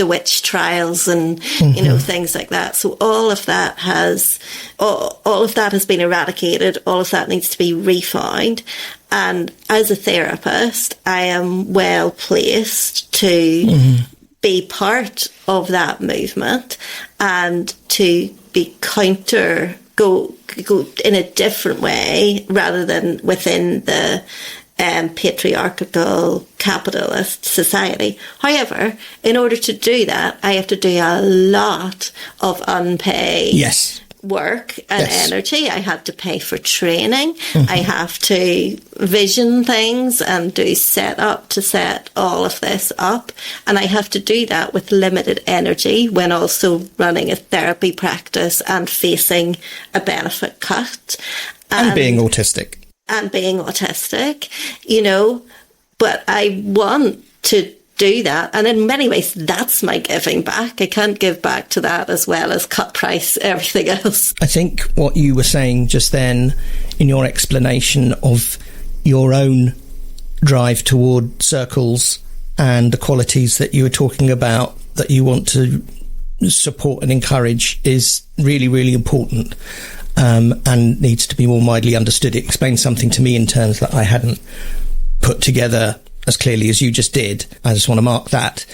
[SPEAKER 2] witch trials and you know, things like that. So all of that has been eradicated. All of that needs to be refound. And as a therapist, I am well placed to be part of that movement and to be go in a different way rather than within the patriarchal capitalist society. However, in order to do that, I have to do a lot of unpaid work and energy. I have to pay for training. I have to vision things and do setup to set all of this up. And I have to do that with limited energy when also running a therapy practice and facing a benefit cut.
[SPEAKER 1] And being autistic.
[SPEAKER 2] And being autistic, you know, but I want to do that. And in many ways, that's my giving back. I can't give back to that as well as cut price everything else.
[SPEAKER 1] I think what you were saying just then in your explanation of your own drive toward circles and the qualities that you were talking about that you want to support and encourage is really, really important, and needs to be more widely understood. It explains something to me in terms that I hadn't put together as clearly as you just did. I just want to mark that.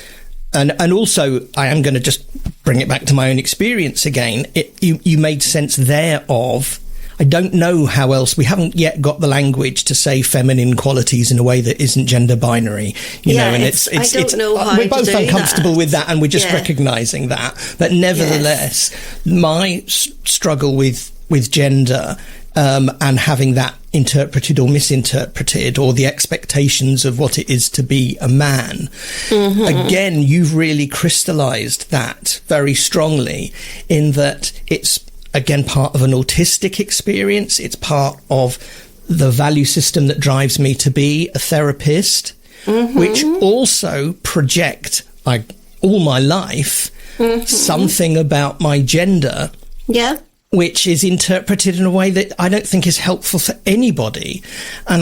[SPEAKER 1] And also, I am going to just bring it back to my own experience again. You made sense there of, I don't know how else, we haven't yet got the language to say feminine qualities in a way that isn't gender binary, you know, and
[SPEAKER 2] I don't know how
[SPEAKER 1] we're both
[SPEAKER 2] to do
[SPEAKER 1] uncomfortable
[SPEAKER 2] that.
[SPEAKER 1] with that, and we're just recognizing that. But nevertheless, my struggle with gender, and having that interpreted or misinterpreted, or the expectations of what it is to be a man. Again, you've really crystallized that very strongly in that it's, again, part of an autistic experience. It's part of the value system that drives me to be a therapist, which also project, all my life, something about my gender.
[SPEAKER 2] Yeah.
[SPEAKER 1] Which is interpreted in a way that I don't think is helpful for anybody. And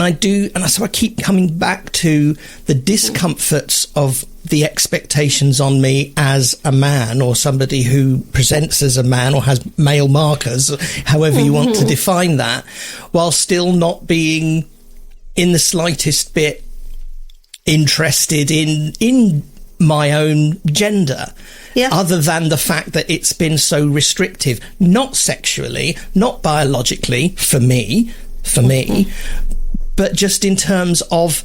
[SPEAKER 1] so I keep coming back to the discomforts of the expectations on me as a man, or somebody who presents as a man or has male markers, however you want to define that, while still not being in the slightest bit interested in my own gender. Yeah. Other than the fact that it's been so restrictive, not sexually, not biologically, for me, but just in terms of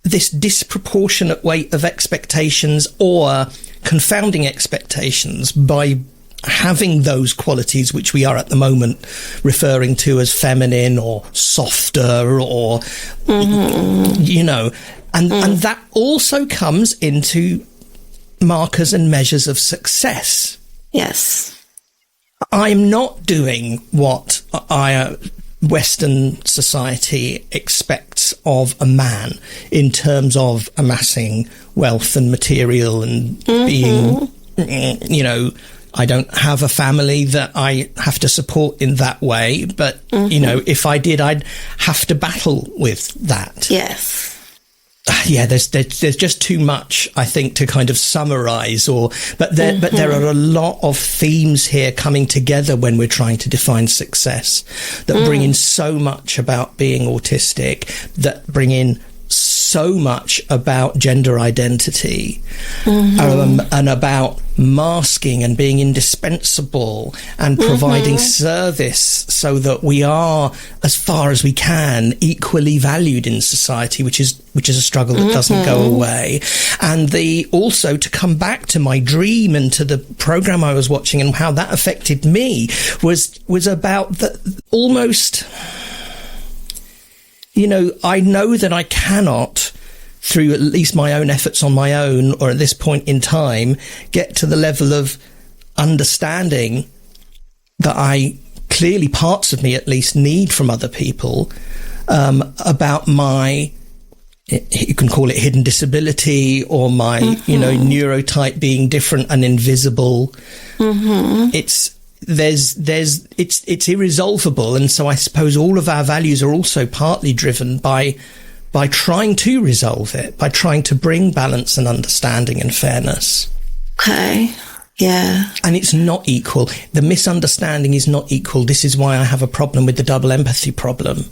[SPEAKER 1] this disproportionate weight of expectations or confounding expectations by having those qualities which we are at the moment referring to as feminine or softer or, you know, and that also comes into markers and measures of success.
[SPEAKER 2] Yes.
[SPEAKER 1] I'm not doing what Western society expects of a man in terms of amassing wealth and material and being, you know, I don't have a family that I have to support in that way, but, you know, if I did, I'd have to battle with that.
[SPEAKER 2] Yes.
[SPEAKER 1] Yeah, there's just too much, I think, to kind of summarize, but there are a lot of themes here coming together when we're trying to define success that bring in so much about being autistic, that bring in so much about gender identity, and about masking and being indispensable and providing service so that we are, as far as we can, equally valued in society, which is a struggle that doesn't go away. And also to come back to my dream and to the program I was watching and how that affected me was about the almost, you know, I know that I cannot, through at least my own efforts on my own, or at this point in time, get to the level of understanding that I clearly, parts of me at least, need from other people, about my, you can call it hidden disability, or my, you know, neurotype being different and invisible. It's irresolvable. And so I suppose all of our values are also partly driven by trying to resolve it, by trying to bring balance and understanding and fairness.
[SPEAKER 2] Okay. Yeah.
[SPEAKER 1] And it's not equal. The misunderstanding is not equal. This is why I have a problem with the double empathy problem.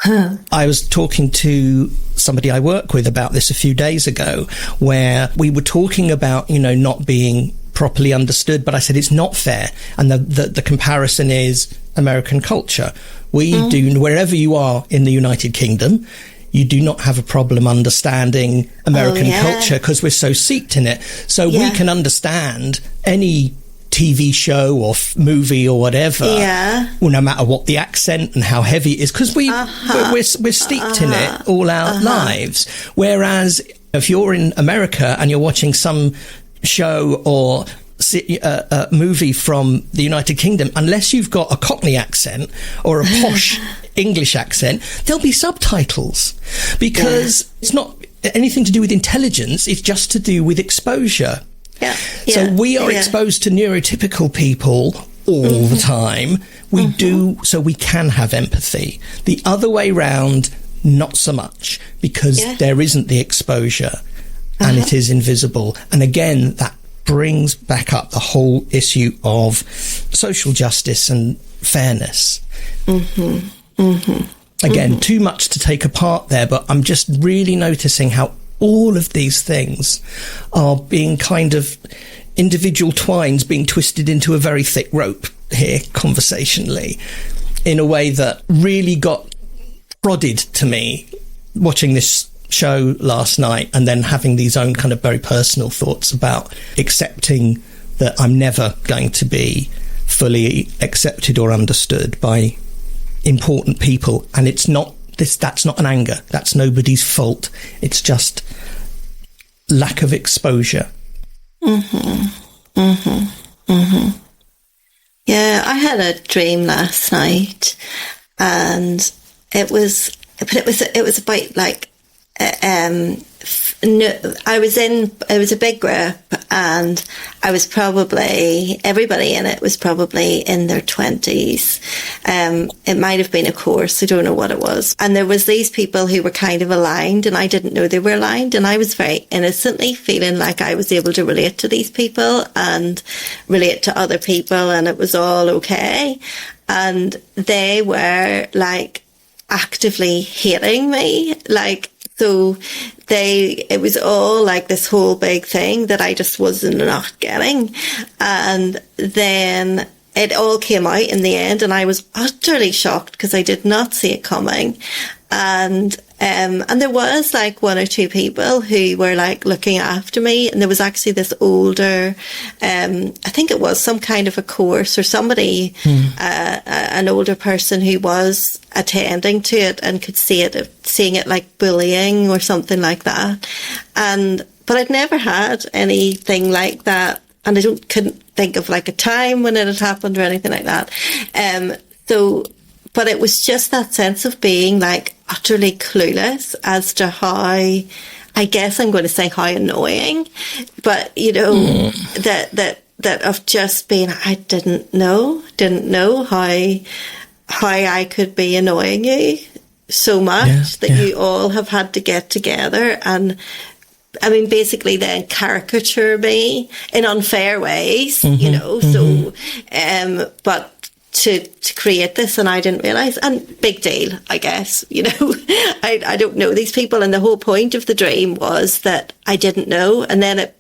[SPEAKER 1] I was talking to somebody I work with about this a few days ago, where we were talking about, you know, not being properly understood, but I said it's not fair. And the comparison is American culture. We do, wherever you are in the United Kingdom, you do not have a problem understanding American culture because we're so steeped in it. So we can understand any TV show or movie or whatever, well, no matter what the accent and how heavy it is, because we're steeped in it all our lives. Whereas if you're in America and you're watching some show or movie from the United Kingdom, unless you've got a Cockney accent or a posh English accent, there'll be subtitles, because it's not anything to do with intelligence, it's just to do with exposure. So we are exposed to neurotypical people all the time. We do, so we can have empathy. The other way round, not so much, because there isn't the exposure and it is invisible. And again, that brings back up the whole issue of social justice and fairness. Again, too much to take apart there, but I'm just really noticing how all of these things are being kind of individual twines being twisted into a very thick rope here conversationally, in a way that really got prodded to me watching this show last night, and then having these own kind of very personal thoughts about accepting that I'm never going to be fully accepted or understood by important people. And it's not this, that's not an anger, that's nobody's fault, it's just lack of exposure.
[SPEAKER 2] Yeah, I had a dream last night, and it was about like it was a big group, and I was probably, everybody in it was probably in their 20s. It might have been a course, I don't know what it was. And there was these people who were kind of aligned, and I didn't know they were aligned, and I was very innocently feeling like I was able to relate to these people and relate to other people, and it was all okay. And they were like actively hating me, like, so it was all like this whole big thing that I just was not getting. And then it all came out in the end, and I was utterly shocked because I did not see it coming. And there was like one or two people who were like looking after me, and there was actually this older, I think it was some kind of a course or somebody, an older person who was attending to it and could seeing it like bullying or something like that. But I'd never had anything like that, and I couldn't think of like a time when it had happened or anything like that. But it was just that sense of being like utterly clueless as to how, I guess I'm going to say how annoying, but you know, that of just being, I didn't know how I could be annoying you so much that you all have had to get together and, I mean, basically then caricature me in unfair ways, you know, so, but to create this, and I didn't realise, and big deal, I guess, you know, I don't know these people, and the whole point of the dream was that I didn't know, and then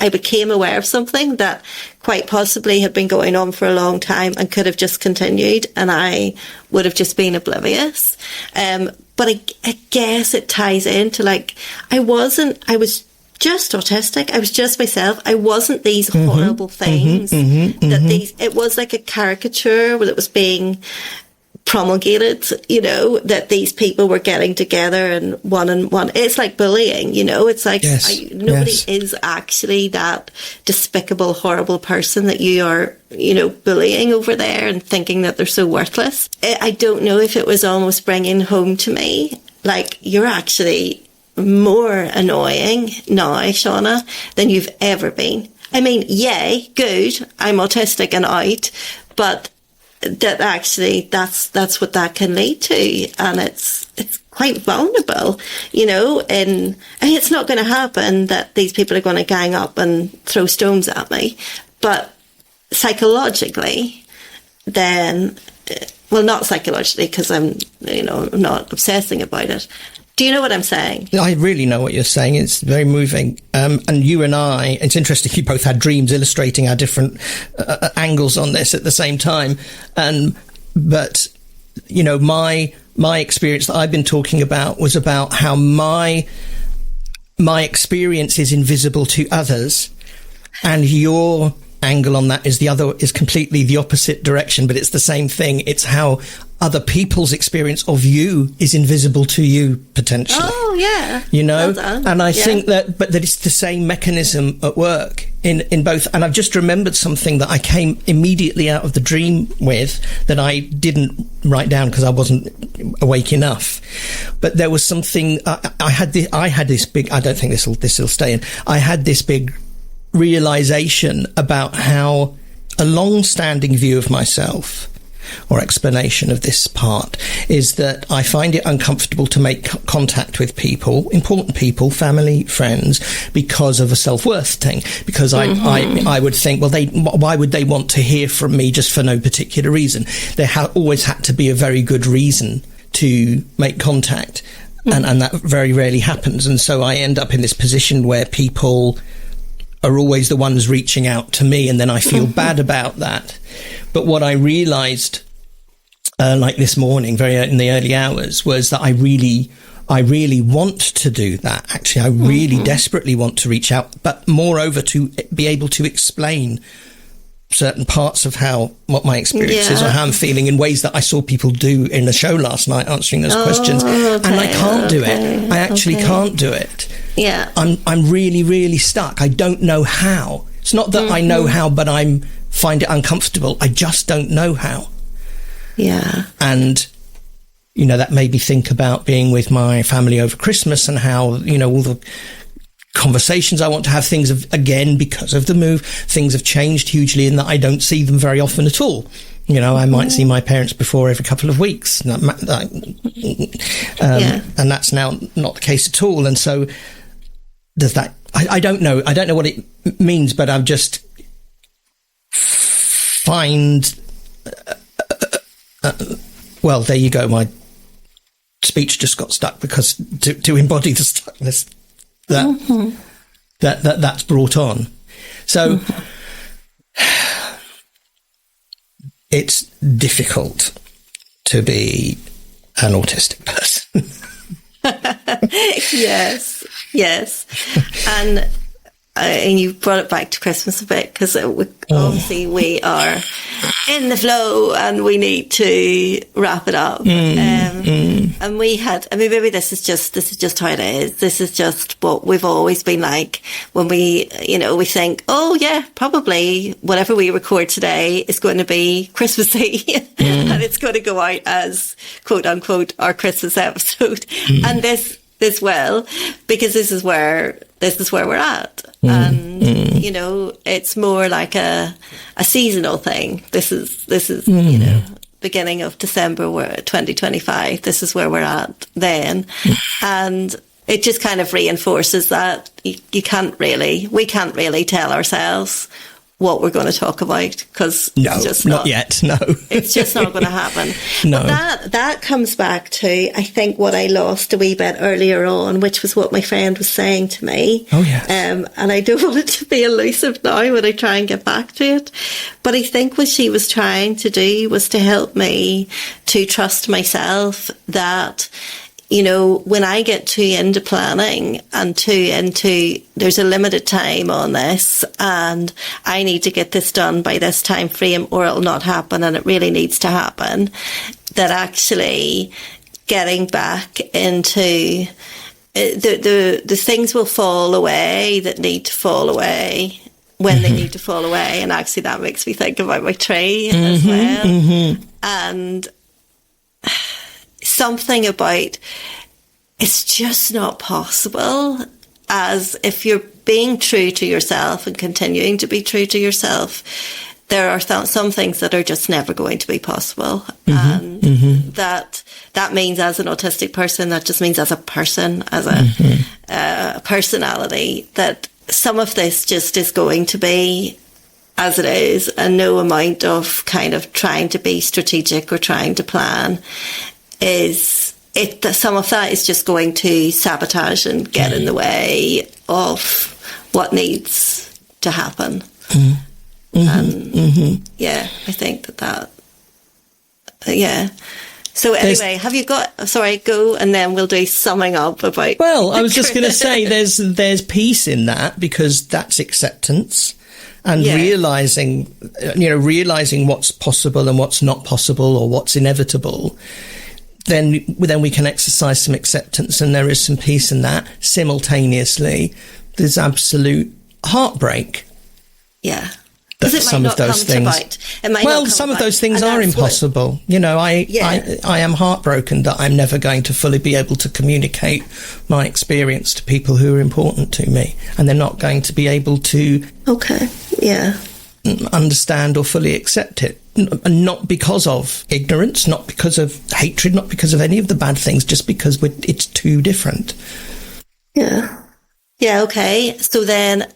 [SPEAKER 2] I became aware of something that quite possibly had been going on for a long time and could have just continued, and I would have just been oblivious. But I guess it ties into like, I was just autistic. I was just myself. I wasn't these horrible things it was like a caricature that was being promulgated, you know, that these people were getting together and one. It's like bullying, you know, it's like nobody is actually that despicable, horrible person that you are, you know, bullying over there and thinking that they're so worthless. I don't know if it was almost bringing home to me, like, you're actually more annoying now, Siana, than you've ever been. I mean, yay, good, I'm autistic and out, but that actually that's what that can lead to, and it's quite vulnerable, you know. And I mean, it's not going to happen that these people are going to gang up and throw stones at me, but psychologically, then, well, not psychologically, because I'm not obsessing about it. Do you know what I'm saying?
[SPEAKER 1] I really know what you're saying. It's very moving. And you and I, it's interesting, you both had dreams illustrating our different angles on this at the same time. But, you know, my experience that I've been talking about was about how my experience is invisible to others, and your angle on that is completely the opposite direction, but it's the same thing. It's how other people's experience of you is invisible to you, potentially.
[SPEAKER 2] Oh, yeah.
[SPEAKER 1] You know?
[SPEAKER 2] Well done.
[SPEAKER 1] And I think that it's the same mechanism at work in both. And I've just remembered something that I came immediately out of the dream with that I didn't write down because I wasn't awake enough. But there was something, I had this big, I don't think this will stay in. I had this big realization about how a long-standing view of myself or explanation of this part is that I find it uncomfortable to make contact with people, important people, family, friends, because of a self-worth thing. Because I would think, well, why would they want to hear from me just for no particular reason? There always had to be a very good reason to make contact. And that very rarely happens. And so I end up in this position where people are always the ones reaching out to me, and then I feel bad about that. But what I realized, like this morning, very in the early hours, was that I really want to do that. Actually, I really desperately want to reach out, but moreover, to be able to explain certain parts of what my experience is or how I'm feeling in ways that I saw people do in the show last night, answering those questions. And I can't do it. I actually can't do it.
[SPEAKER 2] Yeah.
[SPEAKER 1] I'm really, really stuck. I don't know how. It's not that I know how, but find it uncomfortable. I just don't know how.
[SPEAKER 2] Yeah.
[SPEAKER 1] And, that made me think about being with my family over Christmas and how, all the conversations I want to have, again, because of the move, things have changed hugely in that I don't see them very often at all. I might see my parents before every couple of weeks. And that's now not the case at all. And so does that, I don't know what it means, but I'm just well, there you go. My speech just got stuck because to embody the stuckness that's brought on. So it's difficult to be an autistic person.
[SPEAKER 2] Yes. And you brought it back to Christmas a bit, because obviously we are in the flow and we need to wrap it up. And we had, maybe this is just how it is. This is just what we've always been like when we think, oh yeah, probably whatever we record today is going to be Christmassy and it's going to go out as quote unquote our Christmas episode. And this will, because this is where we're at. And it's more like a seasonal thing. This is beginning of December 2025. This is where we're at then. And it just kind of reinforces that we can't really tell ourselves what we're going to talk about, because it's just
[SPEAKER 1] not yet. No,
[SPEAKER 2] it's just not going to happen.
[SPEAKER 1] No,
[SPEAKER 2] but that comes back to, I think, what I lost a wee bit earlier on, which was what my friend was saying to me.
[SPEAKER 1] Oh yes.
[SPEAKER 2] And I don't want it to be elusive now when I try and get back to it, but I think what she was trying to do was to help me to trust myself that, when I get too into planning and there's a limited time on this and I need to get this done by this time frame or it'll not happen, and it really needs to happen, that actually getting back into the things will fall away that need to fall away when they need to fall away. And actually that makes me think about my tree as well. And something about, it's just not possible, as if you're being true to yourself and continuing to be true to yourself, there are some things that are just never going to be possible. And that means, as an autistic person, that just means as a person, as a personality, that some of this just is going to be as it is, and no amount of kind of trying to be strategic or trying to plan some of that is just going to sabotage and get in the way of what needs to happen. Yeah, I think that yeah. So anyway, have you got, sorry, go, and then we'll do summing up about.
[SPEAKER 1] Well, I was just going to say there's peace in that, because that's acceptance. And realizing what's possible and what's not possible, or what's inevitable, then we can exercise some acceptance, and there is some peace in that. Simultaneously, there's absolute heartbreak.
[SPEAKER 2] Yeah.
[SPEAKER 1] That some of those things. Some of those things are impossible. I am heartbroken that I'm never going to fully be able to communicate my experience to people who are important to me, and they're not going to be able to understand or fully accept it. not because of ignorance, not because of hatred, not because of any of the bad things, just because it's too different.
[SPEAKER 2] Yeah. Yeah, okay. So then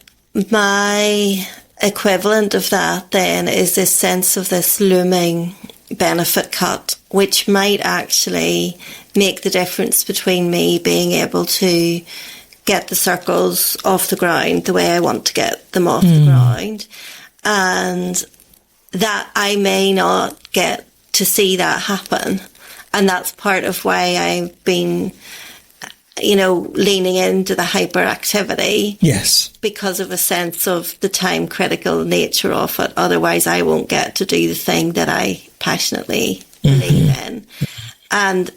[SPEAKER 2] my equivalent of that then is this sense of this looming benefit cut, which might actually make the difference between me being able to get the circles off the ground the way I want to get them off the ground, and that I may not get to see that happen. And that's part of why I've been, leaning into the hyperactivity.
[SPEAKER 1] Yes.
[SPEAKER 2] Because of a sense of the time critical nature of it. Otherwise, I won't get to do the thing that I passionately believe in. And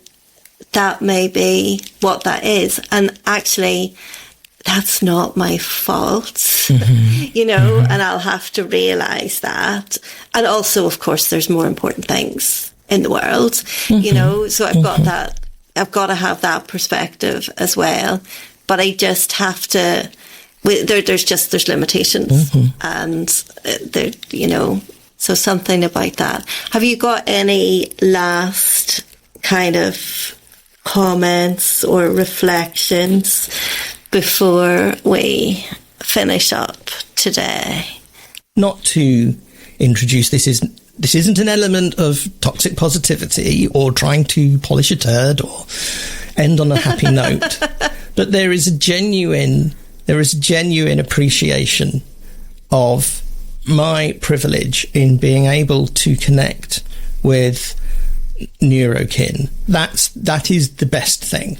[SPEAKER 2] that may be what that is. And actually, that's not my fault, and I'll have to realise that. And also, of course, there's more important things in the world, so I've got to have that perspective as well. But I just have to, there's limitations and so something about that. Have you got any last kind of comments or reflections before we finish up today?
[SPEAKER 1] Not to introduce, this isn't an element of toxic positivity or trying to polish a turd or end on a happy note, but there is a genuine appreciation of my privilege in being able to connect with neurokin. That is the best thing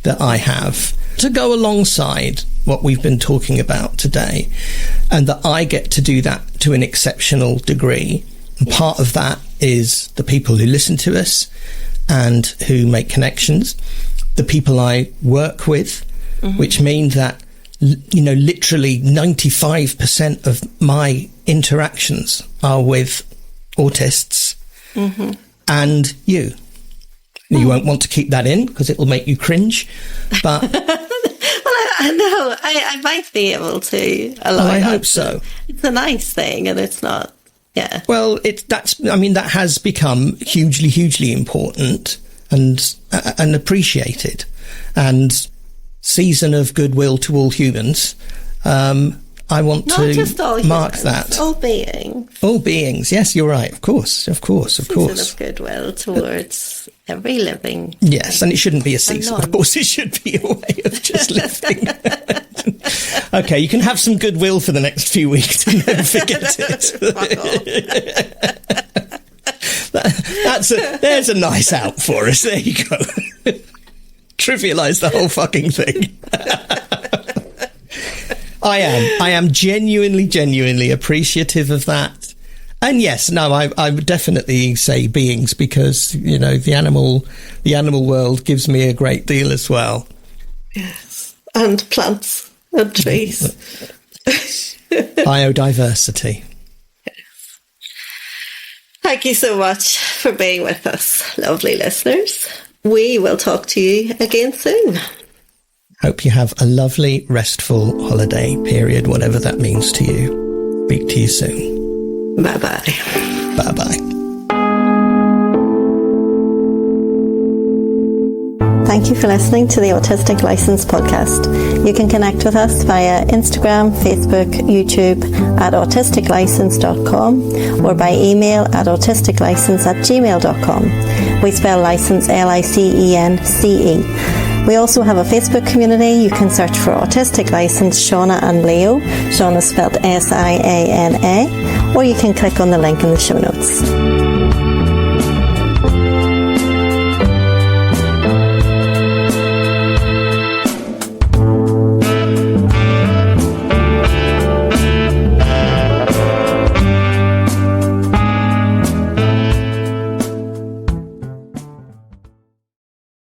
[SPEAKER 1] that I have to go alongside what we've been talking about today, and that I get to do that to an exceptional degree. And part of that is the people who listen to us and who make connections, the people I work with, which means that, literally 95% of my interactions are with autists and you. You won't want to keep that in because it will make you cringe, but...
[SPEAKER 2] I know. I might be able to allow
[SPEAKER 1] I hope so.
[SPEAKER 2] It's a nice thing, and it's not... Yeah.
[SPEAKER 1] Well, that has become hugely, hugely important and appreciated. And season of goodwill to all humans. I want
[SPEAKER 2] not
[SPEAKER 1] to
[SPEAKER 2] just all
[SPEAKER 1] mark
[SPEAKER 2] humans,
[SPEAKER 1] that.
[SPEAKER 2] All beings.
[SPEAKER 1] All beings. Yes, you're right. Of course.
[SPEAKER 2] Season of goodwill towards every living.
[SPEAKER 1] Yes, and it shouldn't be a season. Of course, it should be a way of just living. Okay, you can have some goodwill for the next few weeks and then forget it. There's a nice out for us. There you go. Trivialise the whole fucking thing. I am genuinely appreciative of that. And yes, no, I would definitely say beings, because, the animal world gives me a great deal as well.
[SPEAKER 2] Yes. And plants and trees.
[SPEAKER 1] Biodiversity.
[SPEAKER 2] Yes. Thank you so much for being with us, lovely listeners. We will talk to you again soon.
[SPEAKER 1] Hope you have a lovely, restful holiday period, whatever that means to you. Speak to you soon.
[SPEAKER 2] Bye-bye.
[SPEAKER 1] Bye-bye.
[SPEAKER 2] Thank you for listening to the Autistic License podcast. You can connect with us via Instagram, Facebook, YouTube at autisticlicense.com or by email at autisticlicense@gmail.com. We spell license Licence. We also have a Facebook community. You can search for Autistic License Siana and Leo. Siana spelled Siana, or you can click on the link in the show notes.